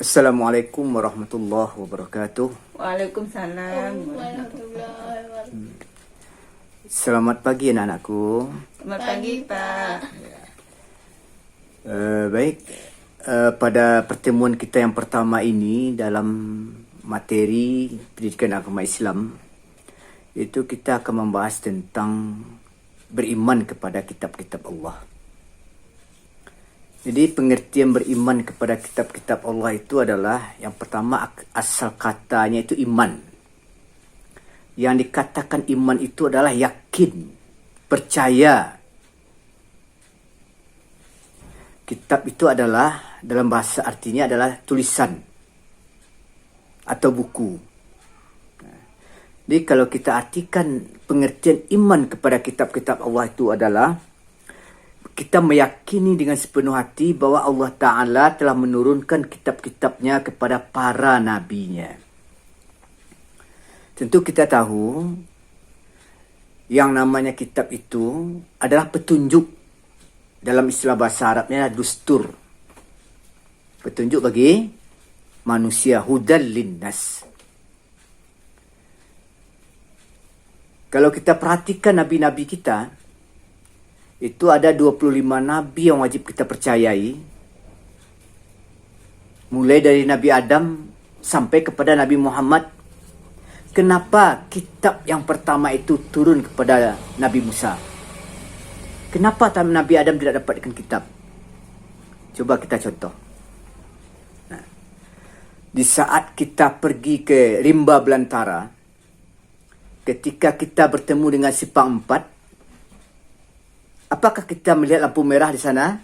Assalamualaikum warahmatullahi wabarakatuh. Waalaikumsalam. Selamat pagi anak-anakku. Selamat pagi, Pak. Baik, pada pertemuan kita yang pertama ini dalam materi pendidikan agama Islam, itu kita akan membahas tentang beriman kepada kitab-kitab Allah. Jadi pengertian beriman kepada kitab-kitab Allah itu adalah yang pertama asal katanya itu iman. Yang dikatakan iman itu adalah yakin, percaya. Kitab itu adalah dalam bahasa artinya adalah tulisan atau buku. Jadi kalau kita artikan pengertian iman kepada kitab-kitab Allah itu adalah kita meyakini dengan sepenuh hati bahwa Allah Ta'ala telah menurunkan kitab-kitabnya kepada para nabinya. Tentu kita tahu yang namanya kitab itu adalah petunjuk. Dalam istilah bahasa Arabnya dustur. Petunjuk bagi manusia, hudal linnas. Kalau kita perhatikan nabi-nabi kita, itu ada 25 nabi yang wajib kita percayai. Mulai dari Nabi Adam sampai kepada Nabi Muhammad. Kenapa kitab yang pertama itu turun kepada Nabi Musa? Kenapa Nabi Adam tidak dapatkan kitab? Coba kita contoh. Nah, di saat kita pergi ke rimba belantara, ketika kita bertemu dengan si Pang 4, apakah kita melihat lampu merah di sana?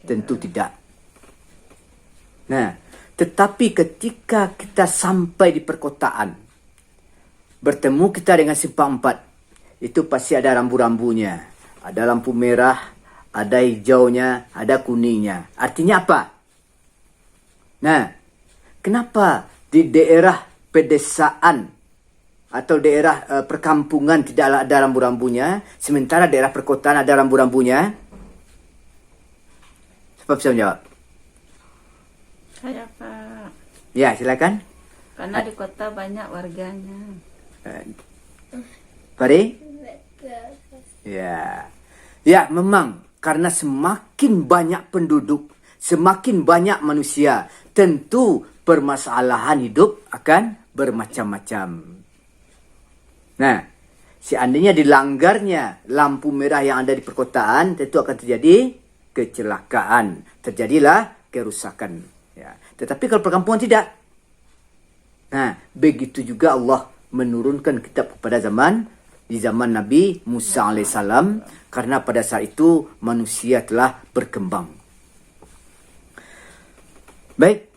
Tentu tidak. Nah, tetapi ketika kita sampai di perkotaan, bertemu kita dengan simpang 4, itu pasti ada rambu-rambunya. Ada lampu merah, ada hijaunya, ada kuningnya. Artinya apa? Nah, kenapa di daerah pedesaan atau daerah perkampungan tidak ada rambu-rambunya, sementara daerah perkotaan ada rambu-rambunya? Siapa bisa menjawab? Saya, Pak. Ya, silakan. Karena di kota banyak warganya. Pari? Ya. Ya, memang karena semakin banyak penduduk, semakin banyak manusia, tentu permasalahan hidup akan bermacam-macam. Nah, seandainya dilanggarnya lampu merah yang ada di perkotaan, tentu akan terjadi kecelakaan. Terjadilah kerusakan. Ya. Tetapi kalau perkampungan tidak. Nah, begitu juga Allah menurunkan kitab pada di zaman Nabi Musa alaihissalam, karena pada saat itu manusia telah berkembang. Baik.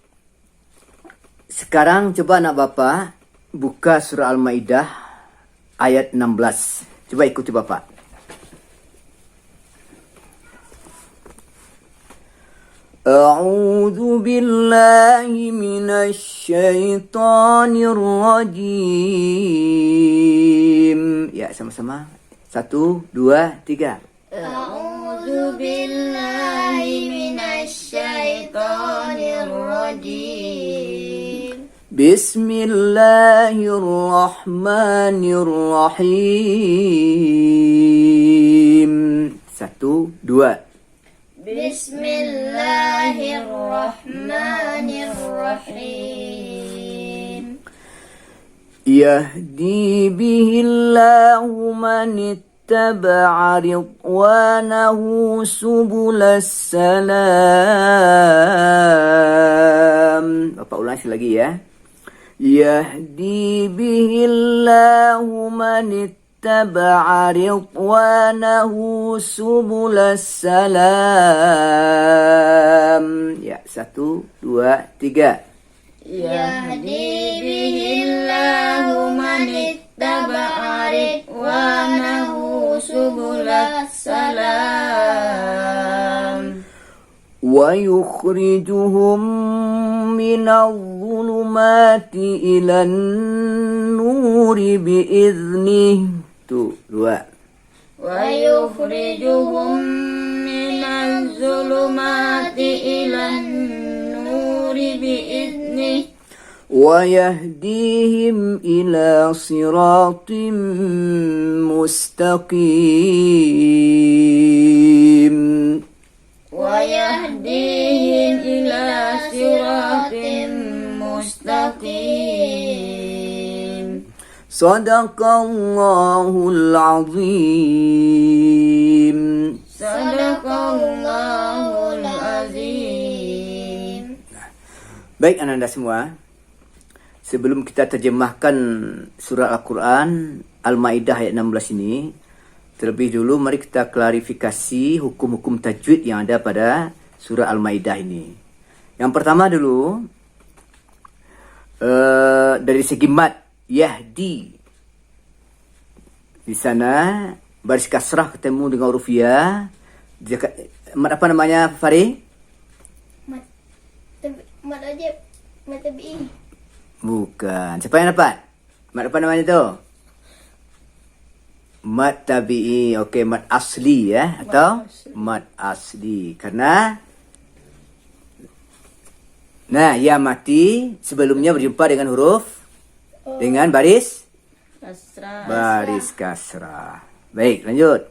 Sekarang coba anak Bapak buka surah Al-Maidah ayat 16. Coba ikuti Bapak. A'udzu billahi minasy syaithanir rajim. Ya, sama-sama. 1, 2, 3. A'udzu billahi minasy syaithanir rajim. Bismillahirrahmanirrahim. 1, 2. Bismillahirrahmanirrahim. Yahdi bihillahu man ittaba'a ridwanahu subulas salam. Bapak ulang sekali lagi ya. Yahdi bihillahu man ittaba'a ridwanahu subulas salam. Ya, 1, 2, 3. Yahdi bihillahu man ittaba'a ridwanahu subulas salam. Wa yukhrijuhum minal zulumati ilan nuri biiznih. Tuh, 2. Wa yukhrijuhum minaz zulumati ilan nur ويهديهم إلى صراط مستقيم ويهديهم إلى صراط مستقيم صدق الله العظيم صدق الله العظيم. Baik anak-anak semua, sebelum kita terjemahkan surah Al-Quran Al-Ma'idah ayat 16 ini, terlebih dulu mari kita klarifikasi hukum-hukum tajwid yang ada pada surah Al-Ma'idah ini. Yang pertama dulu, dari segi mat, yahdi. Di sana baris kasrah ketemu dengan huruf ya. Mat apa namanya, Fari? Mat aja. Mat tabi'i. Bukan. Siapa yang dapat? Mat apa namanya tu? Mat tabi'i. Okey, mat asli ya. Atau mat asli. Karena ya mati sebelumnya berjumpa dengan huruf dengan baris kasrah. Baik, lanjut.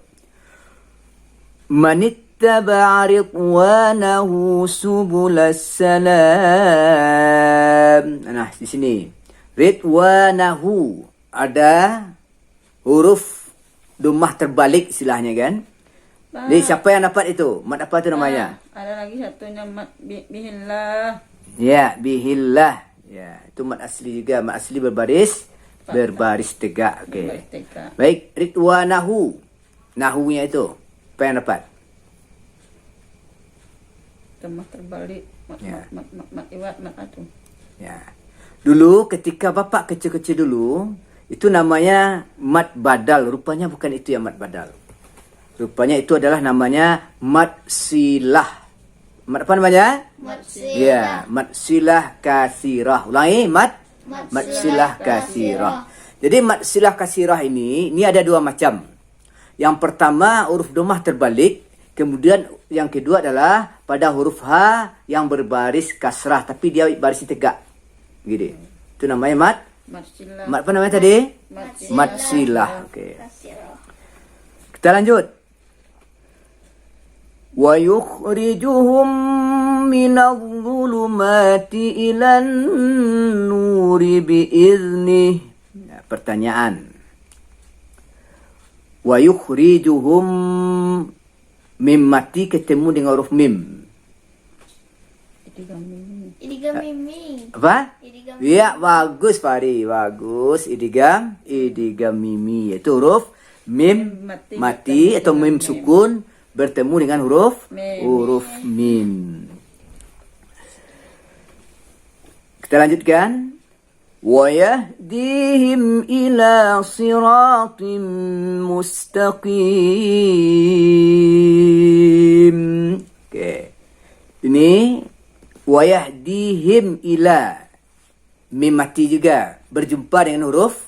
Manittaba'a ridwanahu subulas salam. Nah, di sini. Ridwanahu. Ada huruf domah terbalik istilahnya kan. Jadi siapa yang dapat itu? Mat apa tu namanya? Ada lagi satunya mat bihillah. Ya, bihillah. Ya, itu mat asli juga. Mat asli berbaris tegak. Okey. Baik, ridwanahu. Nahunya itu. Apa yang dapat? Domah terbalik. Mat iwat, mat atu. Ya. Dulu ketika bapak kecil-kecil dulu, itu namanya mat badal. Rupanya bukan itu yang mat badal. Rupanya itu adalah namanya mat silah. Mat apa namanya? Mat silah. Ya, mat silah kasirah. Ulangi, mat silah kasirah. Jadi mat silah kasirah ini ada dua macam. Yang pertama huruf domah terbalik, kemudian yang kedua adalah pada huruf ha yang berbaris kasrah tapi dia baris tegak. Gitu. Itu namanya mat apa namanya tadi? Mat silah. Okey. Kita lanjut. Wa yukhrijuhum minadh dhulumati ilan nuri biiznih. Pertanyaan. Wa yukhrijuhum, mim mati ketemu dengan huruf mim. Idgham mimi. Apa? Idgham. Ya, bagus Fari, bagus. Idgham mimi itu huruf mim mati atau mim sukun bertemu dengan huruf mim. Kita lanjutkan. وَيَهْدِيهِمْ إِلَى صِرَاطٍ مُسْتَقِيمٍ. Okay. Ini وَيَهْدِيهِمْ إِلَى, mim mati juga berjumpa dengan huruf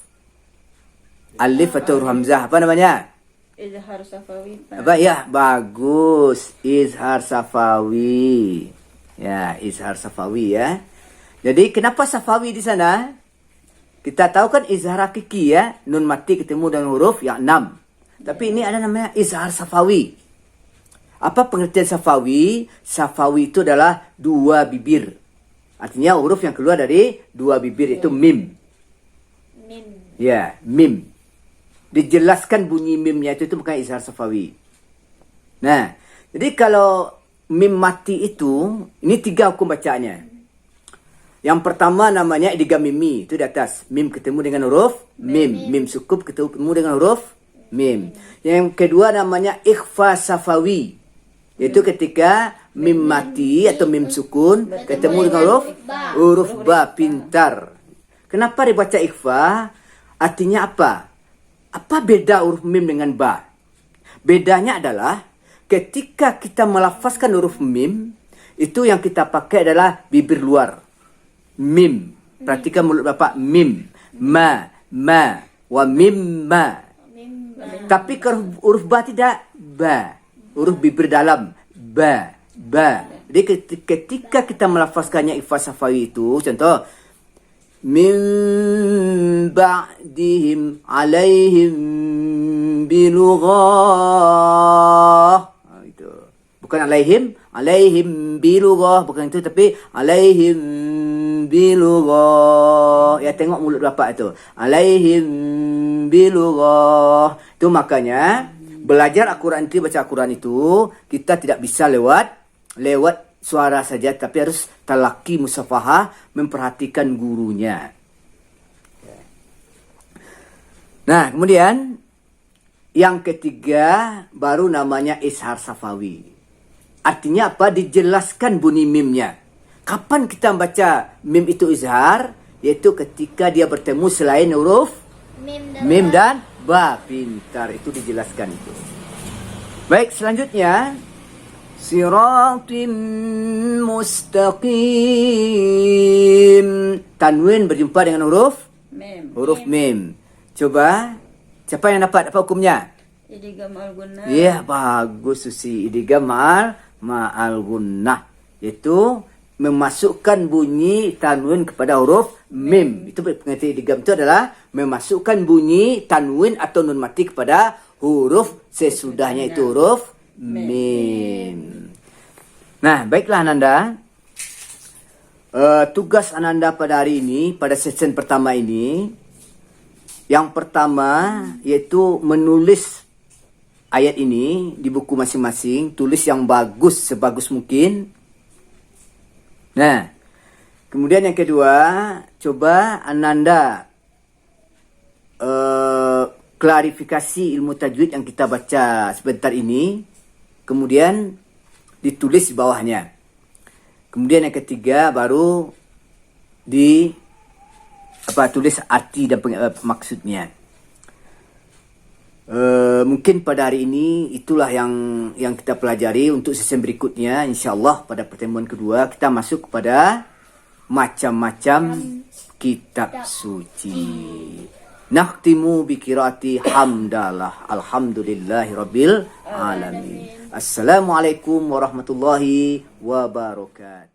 alif atau huruf hamzah. Apa namanya? Izhar safawi. Apa ya? Bagus. Izhar safawi. Ya, izhar safawi ya. Jadi kenapa safawi di sana? Kita tahu kan izhar hakiki ya. Nun mati ketemu dengan huruf yang 6. Tapi ini ada namanya izhar safawi. Apa pengertian safawi? Safawi itu adalah dua bibir. Artinya huruf yang keluar dari dua bibir itu mim. Mim. Ya, mim. Dijelaskan bunyi mimnya itu bukan izhar safawi. Nah, jadi kalau mim mati itu, ini 3 hukum bacaannya. Yang pertama namanya idgham mimi, itu di atas. Mim ketemu dengan huruf mim. Mim sukup ketemu dengan huruf mim. Yang kedua namanya ikhfa safawi. Itu ketika mim mati atau mim sukun ketemu dengan huruf ba, pintar. Kenapa dibaca ikhfa? Artinya apa? Apa beda huruf mim dengan ba? Bedanya adalah ketika kita melafazkan huruf mim, itu yang kita pakai adalah bibir luar. Mim. Perhatikan mulut Bapak. Mim. Ma. Wa mimma. Tapi kalau huruf ba tidak. Ba. Huruf bibir dalam. Ba. Jadi ketika kita melafazkannya ikhfa safawi itu, contoh, min ba'dihim alaihim bilughah. Itu. Bukan alaihim bilughah, bukan itu, tapi alaihim bilughah. Ya, tengok mulut bapak itu. Alaihim bilughah. Itu makanya belajar Al-Quran itu, baca Al-Quran itu, kita tidak bisa lewat suara saja, tapi harus talaki musafahah, memperhatikan gurunya. Nah, kemudian yang ketiga baru namanya ishar safawi. Artinya apa? Dijelaskan bunyi mimnya. Kapan kita baca mim itu izhar? Yaitu ketika dia bertemu selain huruf mim dan ba. Pintar, itu dijelaskan itu. Baik, selanjutnya siratim mustaqim. Tanwin berjumpa dengan huruf mim. Coba, siapa yang dapat apa hukumnya? Idgham al-gunnah. Ya, bagus Susi. Idgham ma'al gunnah. Yaitu memasukkan bunyi tanwin kepada huruf mim. Itu pengertian idgham itu adalah memasukkan bunyi tanwin atau nun mati kepada huruf sesudahnya, itu huruf mim. Nah, baiklah Ananda. Tugas Ananda pada hari ini, pada sesi pertama ini, yang pertama yaitu menulis ayat ini di buku masing-masing. Tulis yang bagus, sebagus mungkin. Nah, kemudian yang kedua, coba Ananda klarifikasi ilmu tajwid yang kita baca sebentar ini, kemudian ditulis di bawahnya. Kemudian yang ketiga baru tulis arti dan maksudnya. Mungkin pada hari ini itulah yang kita pelajari. Untuk sesi berikutnya, insyaAllah pada pertemuan kedua kita masuk kepada macam-macam kitab suci. Nakhtimu bi qiraati hamdalah. Alhamdulillahi rabbil alamin. Assalamualaikum warahmatullahi wabarakatuh.